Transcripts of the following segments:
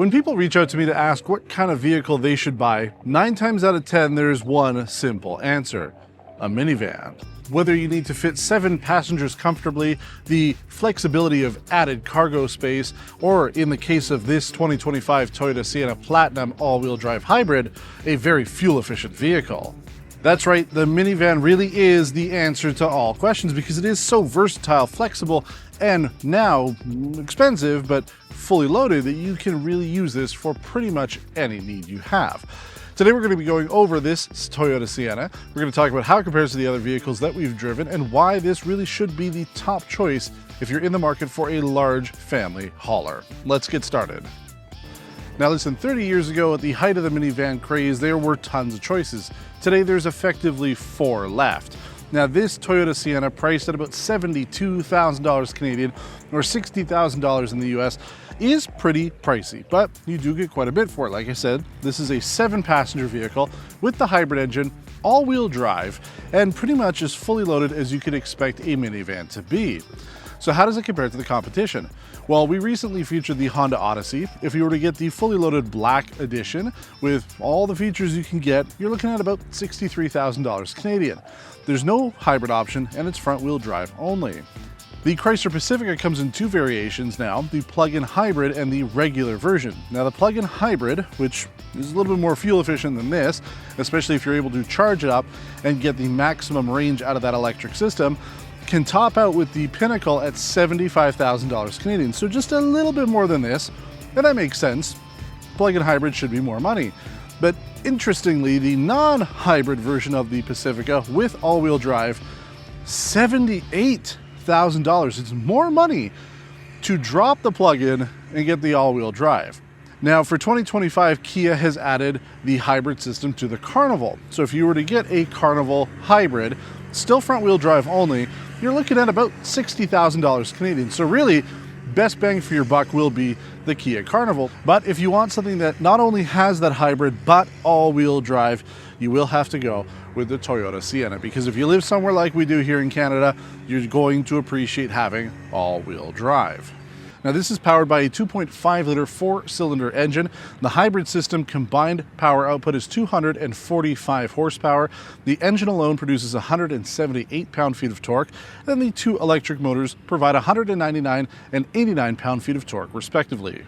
When people reach out to me to ask what kind of vehicle they should buy, 9 times out of 10 there's one simple answer: a minivan. Whether you need to fit 7 passengers comfortably, the flexibility of added cargo space, or in the case of this 2025 Toyota Sienna Platinum all-wheel drive hybrid, a very fuel-efficient vehicle. That's right, the minivan really is the answer to all questions because it is so versatile, flexible, and now expensive, but fully loaded that you can really use this for pretty much any need you have. Today we're going to be going over this Toyota Sienna. We're going to talk about how it compares to the other vehicles that we've driven and why this really should be the top choice if you're in the market for a large family hauler. Let's get started. Now listen, 30 years ago at the height of the minivan craze, there were tons of choices. Today there's effectively 4 left. Now this Toyota Sienna, priced at about $72,000 Canadian or $60,000 in the US, is pretty pricey, but you do get quite a bit for it. Like I said, this is a 7-passenger vehicle with the hybrid engine, all-wheel drive, and pretty much as fully loaded as you could expect a minivan to be. So how does it compare to the competition? Well, we recently featured the Honda Odyssey. If you were to get the fully loaded black edition with all the features you can get, you're looking at about $63,000 Canadian. There's no hybrid option and it's front-wheel drive only. The Chrysler Pacifica comes in 2 variations now, the plug-in hybrid and the regular version. Now the plug-in hybrid, which is a little bit more fuel efficient than this, especially if you're able to charge it up and get the maximum range out of that electric system, can top out with the Pinnacle at $75,000 Canadian. So just a little bit more than this, and that makes sense. Plug-in hybrid should be more money. But interestingly, the non-hybrid version of the Pacifica with all-wheel drive, $78,000. It's more money to drop the plug-in and get the all-wheel drive. Now for 2025, Kia has added the hybrid system to the Carnival. So if you were to get a Carnival hybrid, still front-wheel drive only, you're looking at about $60,000 Canadian. So really, best bang for your buck will be the Kia Carnival. But if you want something that not only has that hybrid, but all-wheel drive, you will have to go with the Toyota Sienna, because if you live somewhere like we do here in Canada, you're going to appreciate having all-wheel drive. Now this is powered by a 2.5-liter 4-cylinder engine. The hybrid system combined power output is 245 horsepower. The engine alone produces 178 pound-feet of torque, and the 2 electric motors provide 199 and 89 pound-feet of torque, respectively.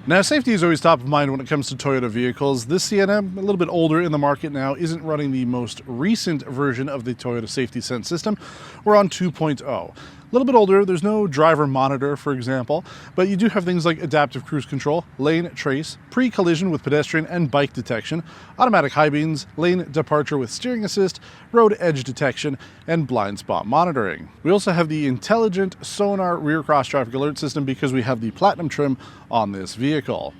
Now, safety is always top of mind when it comes to Toyota vehicles. This Sienna, a little bit older in the market now, isn't running the most recent version of the Toyota Safety Sense system. We're on 2.0. A little bit older, there's no driver monitor, for example, but you do have things like adaptive cruise control, lane trace, pre-collision with pedestrian and bike detection, automatic high beams, lane departure with steering assist, road edge detection, and blind spot monitoring. We also have the intelligent sonar rear cross traffic alert system because we have the Platinum trim on this vehicle.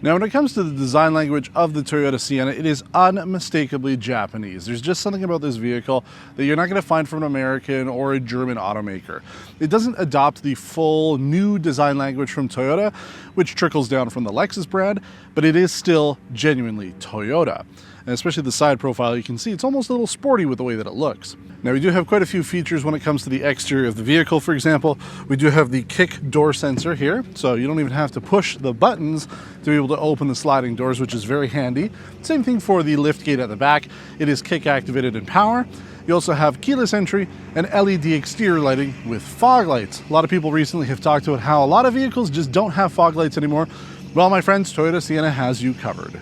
Now, when it comes to the design language of the Toyota Sienna, it is unmistakably Japanese. There's just something about this vehicle that you're not going to find from an American or a German automaker. It doesn't adopt the full new design language from Toyota, which trickles down from the Lexus brand, but it is still genuinely Toyota. And especially the side profile, you can see it's almost a little sporty with the way that it looks. Now we do have quite a few features when it comes to the exterior of the vehicle. For example, we do have the kick door sensor here, so you don't even have to push the buttons to be able to open the sliding doors, which is very handy. Same thing for the lift gate at the back. It is kick activated in power. You also have keyless entry and LED exterior lighting with fog lights. A lot of people recently have talked about how a lot of vehicles just don't have fog lights anymore. Well, my friends, Toyota Sienna has you covered.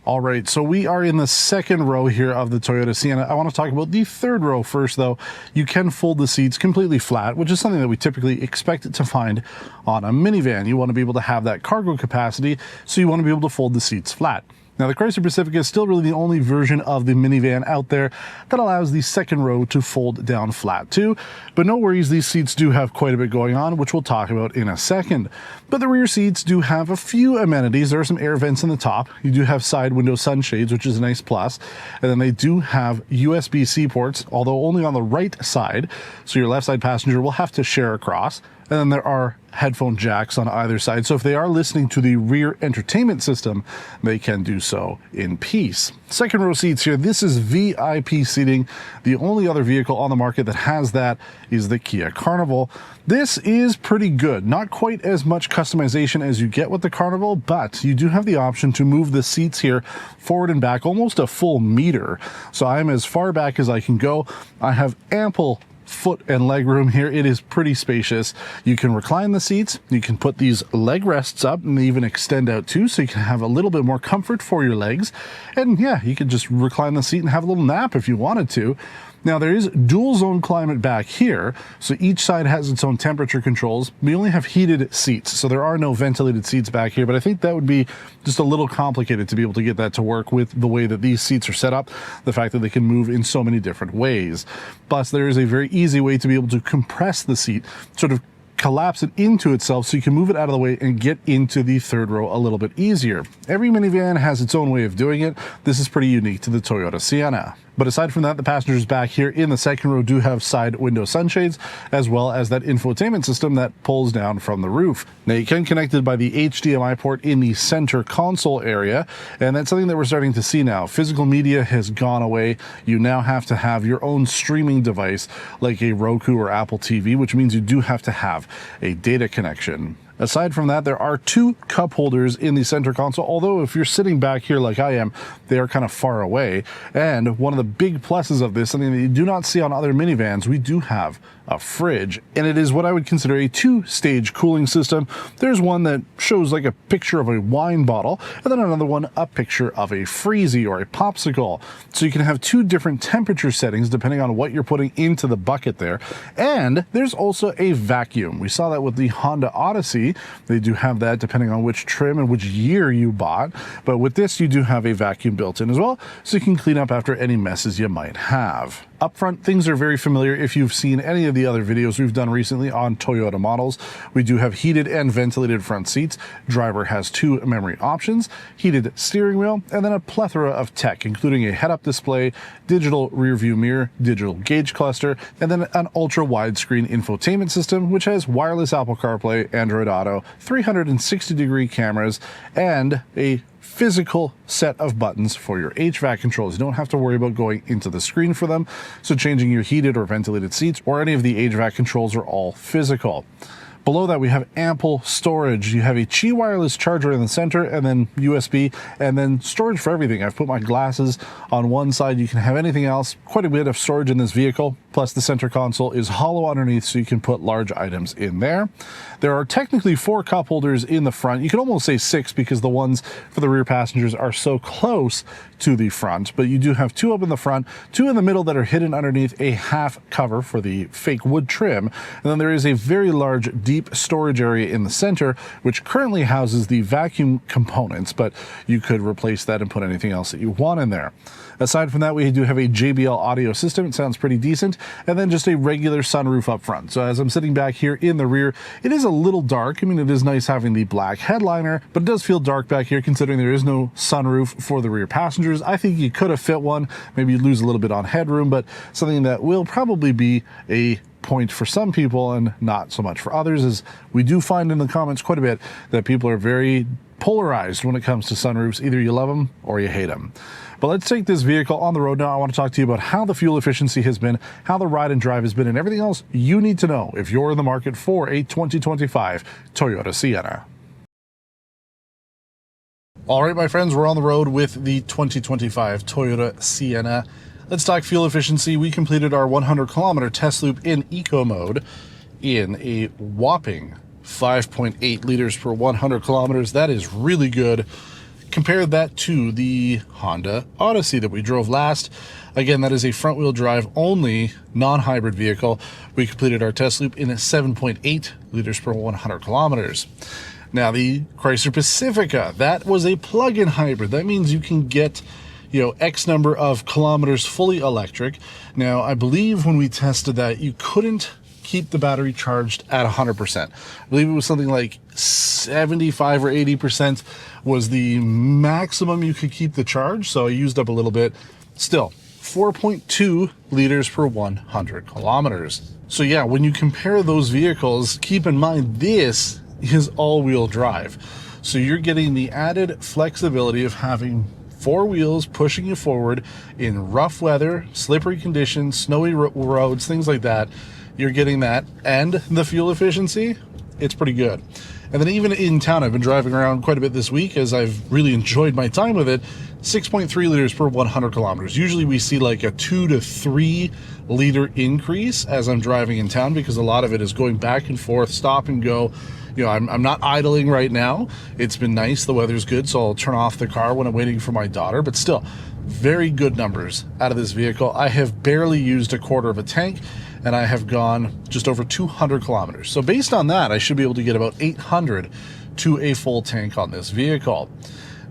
All right, so we are in the second row here of the Toyota Sienna. I want to talk about the third row first, though. You can fold the seats completely flat, which is something that we typically expect to find on a minivan. You want to be able to have that cargo capacity, so you want to be able to fold the seats flat. Now, the Chrysler Pacifica is still really the only version of the minivan out there that allows the second row to fold down flat too. But no worries, these seats do have quite a bit going on, which we'll talk about in a second. But the rear seats do have a few amenities. There are some air vents in the top. You do have side window sunshades, which is a nice plus. And then they do have USB-C ports, although only on the right side. So your left side passenger will have to share across. And then there are headphone jacks on either side. So if they are listening to the rear entertainment system, they can do so in peace. Second row seats here. This is VIP seating. The only other vehicle on the market that has that is the Kia Carnival. This is pretty good. Not quite as much customization as you get with the Carnival, but you do have the option to move the seats here forward and back almost a full meter. So I'm as far back as I can go. I have ample foot and leg room here. It is pretty spacious. You can recline the seats. You can put these leg rests up and they even extend out too, so you can have a little bit more comfort for your legs. And yeah, you can just recline the seat and have a little nap if you wanted to. Now there is dual zone climate back here, so each side has its own temperature controls. We only have heated seats, so there are no ventilated seats back here, but I think that would be just a little complicated to be able to get that to work with the way that these seats are set up, the fact that they can move in so many different ways. Plus, there is a very easy way to be able to compress the seat, sort of collapse it into itself so you can move it out of the way and get into the third row a little bit easier. Every minivan has its own way of doing it. This is pretty unique to the Toyota Sienna. But aside from that, the passengers back here in the second row do have side window sunshades, as well as that infotainment system that pulls down from the roof. Now you can connect it by the HDMI port in the center console area, and that's something that we're starting to see now. Physical media has gone away. You now have to have your own streaming device like a Roku or Apple TV, which means you do have to have a data connection. Aside from that, there are two cup holders in the center console, although if you're sitting back here like I am, they are kind of far away. And one of the big pluses of this, something that you do not see on other minivans, we do have a fridge, and it is what I would consider a two-stage cooling system. There's one that shows like a picture of a wine bottle, and then another one a picture of a freezy or a popsicle. So you can have two different temperature settings depending on what you're putting into the bucket there. And there's also a vacuum. We saw that with the Honda Odyssey. They do have that depending on which trim and which year you bought, but with this you do have a vacuum built in as well, so you can clean up after any messes you might have. Up front, things are very familiar if you've seen any of the other videos we've done recently on Toyota models. We do have heated and ventilated front seats. Driver has two memory options, heated steering wheel, and then a plethora of tech, including a head-up display, digital rear view mirror, digital gauge cluster, and then an ultra widescreen infotainment system, which has wireless Apple CarPlay, Android Auto, 360-degree cameras, and a physical set of buttons for your HVAC controls. You don't have to worry about going into the screen for them, so changing your heated or ventilated seats or any of the HVAC controls are all physical. Below that, we have ample storage. You have a Qi wireless charger in the center, and then USB, and then storage for everything. I've put my glasses on one side. You can have anything else. Quite a bit of storage in this vehicle. Plus, the center console is hollow underneath, so you can put large items in there. There are technically 4 cup holders in the front. You can almost say 6 because the ones for the rear passengers are so close to the front, but you do have 2 up in the front, 2 in the middle that are hidden underneath a half cover for the fake wood trim, and then there is a very large deep storage area in the center, which currently houses the vacuum components, but you could replace that and put anything else that you want in there. Aside from that, we do have a JBL audio system. It sounds pretty decent, and then just a regular sunroof up front. So as I'm sitting back here in the rear, it is a little dark. I mean, it is nice having the black headliner, but it does feel dark back here considering there is no sunroof for the rear passengers. I think you could have fit one. Maybe you'd lose a little bit on headroom, but something that will probably be a point for some people and not so much for others, as we do find in the comments quite a bit that people are very polarized when it comes to sunroofs. Either you love them or you hate them. But let's take this vehicle on the road now. I want to talk to you about how the fuel efficiency has been, how the ride and drive has been, and everything else you need to know if you're in the market for a 2025 Toyota Sienna. All right, my friends, we're on the road with the 2025 Toyota Sienna. Let's talk fuel efficiency. We completed our 100-kilometer test loop in eco mode in a whopping 5.8 liters per 100 kilometers. That is really good. Compare that to the Honda Odyssey that we drove last. Again, that is a front-wheel drive only non-hybrid vehicle. We completed our test loop in 7.8 liters per 100 kilometers. Now, the Chrysler Pacifica, that was a plug-in hybrid. That means you can get, X number of kilometers fully electric. Now, I believe when we tested that, you couldn't keep the battery charged at 100%. I believe it was something like 75 or 80% was the maximum you could keep the charge. So I used up a little bit. Still, 4.2 liters per 100 kilometers. So yeah, when you compare those vehicles, keep in mind this is all-wheel drive. So you're getting the added flexibility of having four wheels pushing you forward in rough weather, slippery conditions, snowy roads, things like that. You're getting that, and the fuel efficiency, it's pretty good. And then even in town, I've been driving around quite a bit this week as I've really enjoyed my time with it. 6.3 liters per 100 kilometers. Usually we see like a 2 to 3 liter increase as I'm driving in town, because a lot of it is going back and forth, stop and go. You know, I'm not idling right now. It's been nice. The weather's good, so I'll turn off the car when I'm waiting for my daughter. But still, very good numbers out of this vehicle. I have barely used a quarter of a tank, and I have gone just over 200 kilometers. So based on that, I should be able to get about 800 to a full tank on this vehicle.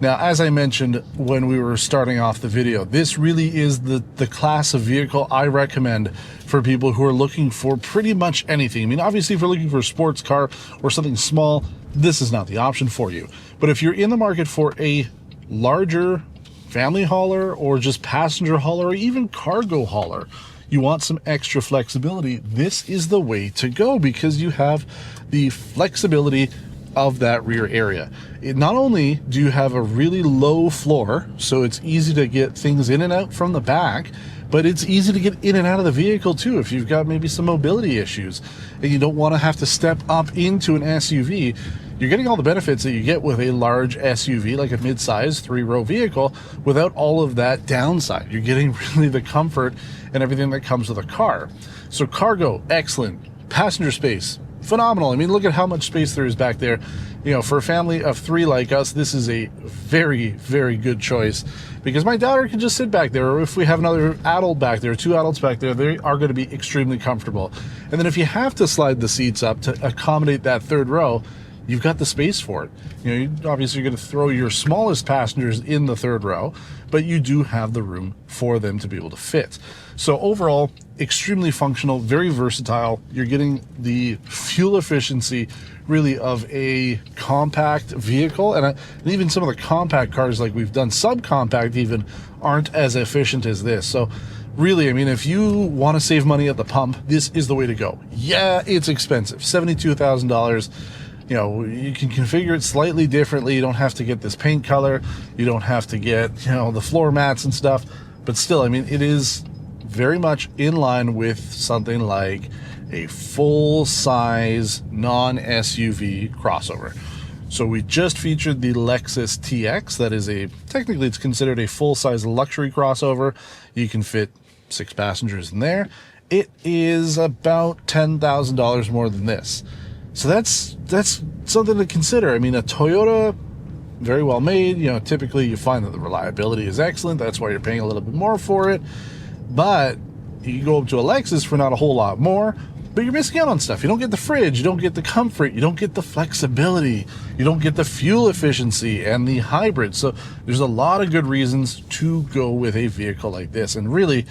Now, as I mentioned when we were starting off the video, this really is the class of vehicle I recommend for people who are looking for pretty much anything. I mean, obviously, if you're looking for a sports car or something small, this is not the option for you. But if you're in the market for a larger family hauler or just passenger hauler or even cargo hauler, you want some extra flexibility, this is the way to go, because you have the flexibility of that rear area. Not only do you have a really low floor, so it's easy to get things in and out from the back, but it's easy to get in and out of the vehicle too if you've got maybe some mobility issues and you don't want to have to step up into an SUV. You're getting all the benefits that you get with a large SUV, like a mid-size 3-row vehicle, without all of that downside. You're getting really the comfort and everything that comes with a car. So cargo, excellent. Passenger space, phenomenal. I mean, look at how much space there is back there. You know, for a family of 3 like us, this is a very, very good choice, because my daughter can just sit back there, or if we have another adult back there, 2 adults back there, they are going to be extremely comfortable. And then if you have to slide the seats up to accommodate that 3rd row, you've got the space for it. You know, obviously you're going to throw your smallest passengers in the 3rd row, but you do have the room for them to be able to fit. So overall, extremely functional, very versatile. You're getting the fuel efficiency really of a compact vehicle, and even some of the compact cars like we've done, subcompact even, aren't as efficient as this. So really, I mean, if you want to save money at the pump, this is the way to go. Yeah, it's expensive, $72,000. You know, you can configure it slightly differently. You don't have to get this paint color. You don't have to get, you know, the floor mats and stuff. But still, I mean, it is very much in line with something like a full-size non-SUV crossover. So we just featured the Lexus TX. That is technically it's considered a full-size luxury crossover. You can fit 6 passengers in there. It is about $10,000 more than this. So that's something to consider. I mean, a Toyota, very well made. You know, typically you find that the reliability is excellent. That's why you're paying a little bit more for it. But you go up to a Lexus for not a whole lot more, but you're missing out on stuff. You don't get the fridge, you don't get the comfort, you don't get the flexibility, you don't get the fuel efficiency and the hybrid. So there's a lot of good reasons to go with a vehicle like this. And really,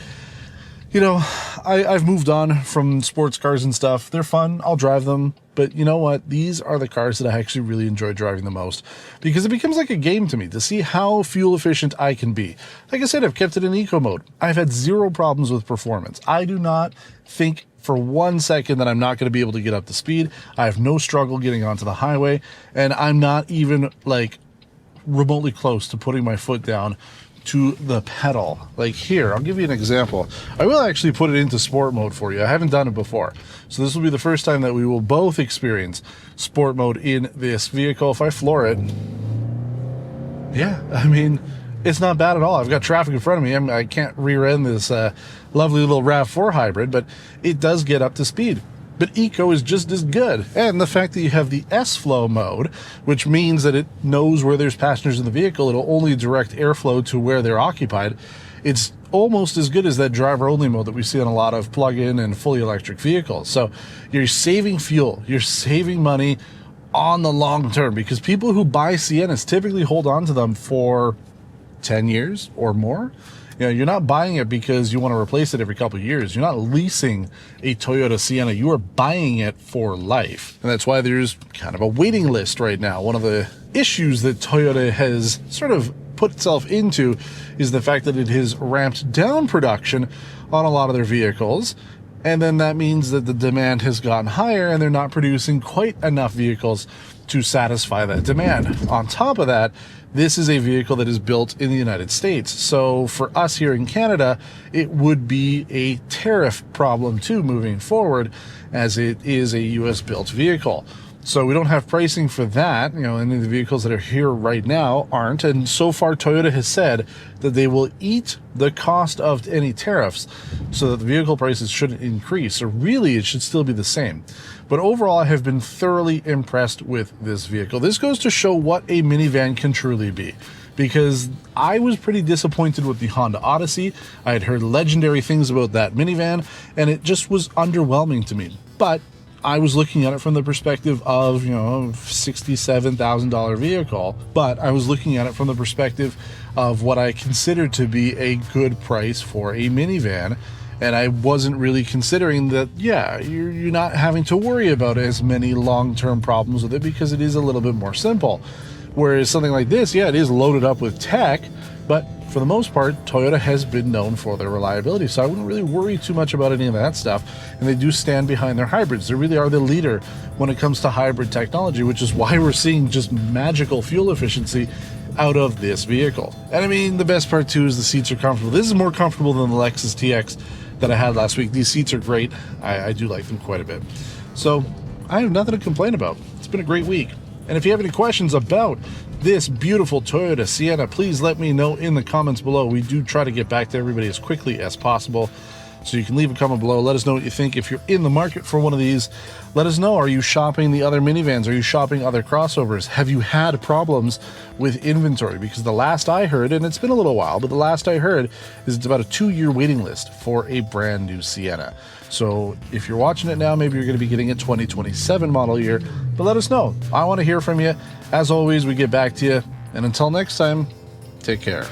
you know, I've moved on from sports cars and stuff. They're fun. I'll drive them. But you know what? These are the cars that I actually really enjoy driving the most, because it becomes like a game to me to see how fuel efficient I can be. Like I said, I've kept it in eco mode. I've had 0 problems with performance. I do not think for 1 second that I'm not going to be able to get up to speed. I have no struggle getting onto the highway, and I'm not even like remotely close to putting my foot down to the pedal. Like here, I'll give you an example. I will actually put it into sport mode for you. I haven't done it before, so this will be the first time that we will both experience sport mode in this vehicle. If I floor it, yeah, I mean, it's not bad at all. I've got traffic in front of me. I can't rear end this lovely little RAV4 hybrid, but it does get up to speed. But eco is just as good. And the fact that you have the S-Flow mode, which means that it knows where there's passengers in the vehicle, it'll only direct airflow to where they're occupied. It's almost as good as that driver-only mode that we see on a lot of plug-in and fully electric vehicles. So you're saving fuel, you're saving money on the long term, because people who buy Siennas typically hold on to them for 10 years or more. You know, you're not buying it because you want to replace it every couple of years. You're not leasing a Toyota Sienna. You are buying it for life. And that's why there's kind of a waiting list right now. One of the issues that Toyota has sort of put itself into is the fact that it has ramped down production on a lot of their vehicles. And then that means that the demand has gotten higher and they're not producing quite enough vehicles to satisfy that demand. On top of that, this is a vehicle that is built in the United States. So for us here in Canada, it would be a tariff problem too moving forward, as it is a US built vehicle. So we don't have pricing for that. Any of the vehicles that are here right now aren't. And so far, Toyota has said that they will eat the cost of any tariffs so that the vehicle prices shouldn't increase. So really, it should still be the same. But overall, I have been thoroughly impressed with this vehicle. This goes to show what a minivan can truly be, because I was pretty disappointed with the Honda Odyssey. I had heard legendary things about that minivan, and it just was underwhelming to me. But I was looking at it from the perspective of, $67,000 vehicle, but I was looking at it from the perspective of what I considered to be a good price for a minivan. And I wasn't really considering that, you're not having to worry about as many long-term problems with it because it is a little bit more simple. Whereas something like this, it is loaded up with tech, but for the most part, Toyota has been known for their reliability. So I wouldn't really worry too much about any of that stuff. And they do stand behind their hybrids. They really are the leader when it comes to hybrid technology, which is why we're seeing just magical fuel efficiency out of this vehicle. And I mean, the best part too is the seats are comfortable. This is more comfortable than the Lexus TX that I had last week. These seats are great. I do like them quite a bit. So I have nothing to complain about. It's been a great week. And if you have any questions about this beautiful Toyota Sienna, please let me know in the comments below. We do try to get back to everybody as quickly as possible. So you can leave a comment below. Let us know what you think. If you're in the market for one of these, let us know. Are you shopping the other minivans? Are you shopping other crossovers? Have you had problems with inventory? Because the last I heard, and it's been a little while, but the last I heard is it's about a 2-year waiting list for a brand new Sienna. So if you're watching it now, maybe you're going to be getting a 2027 model year, but let us know. I want to hear from you. As always, we get back to you. And until next time, take care.